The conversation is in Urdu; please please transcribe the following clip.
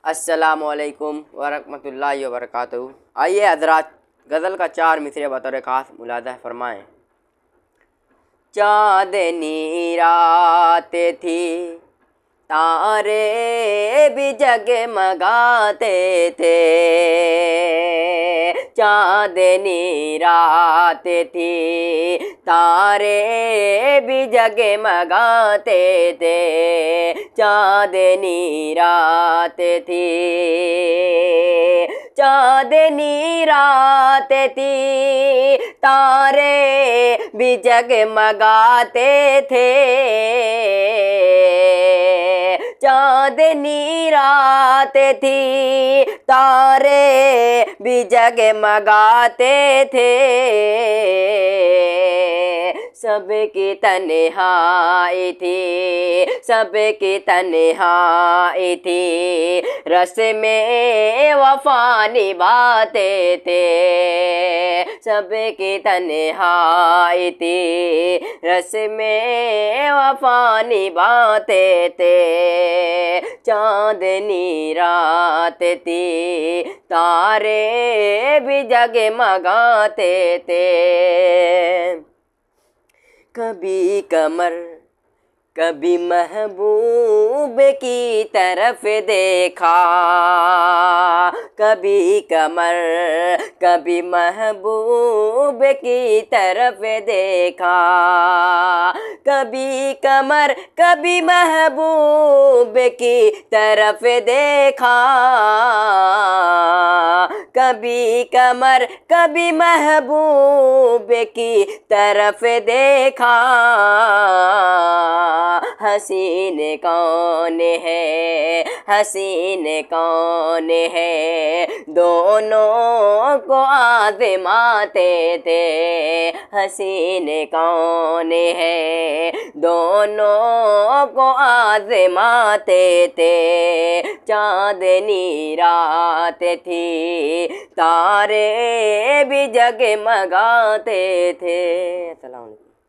السلام علیکم ورحمۃ اللہ وبرکاتہ۔ آئیے حضرات غزل کا 4 مصرع بطور خاص ملاحظہ فرمائیں۔ چاندنی رات تھی، تارے بھی جگمگاتے تھے۔ چاندنی رات تھی، تارے بھی جگمگاتے تھے۔ چاندنی رات تھی، چاندنی رات تھی، تارے بھی جگمگاتے تھے۔ چاندنی رات تھی، تارے بھی جگمگاتے تھے۔ سب کی تنہائی تھی، سب کی تنہائی تھی، رس میں وفا نبھاتے تھے۔ سب کی تنہائی تھی، رس میں وفا نبھاتے تھے۔ چاندنی رات تھی، تارے بھی جگمگاتے تھے۔ کبھی قمر کبھی محبوب کی طرف دیکھا، کبھی قمر کبھی محبوب کی طرف دیکھا۔ کبھی قمر کبھی محبوب کی طرف دیکھا۔ کبھی قمر کبھی محبوب کی طرف دیکھا۔ حسین کون ہے، حسین کون ہے، دونوں کو آزماتے تھے۔ حسین کون ہے، دونوں کو آزماتے تھے۔ چاندنی رات تھی، تارے بھی جگمگاتے تھے۔ السلام علیکم۔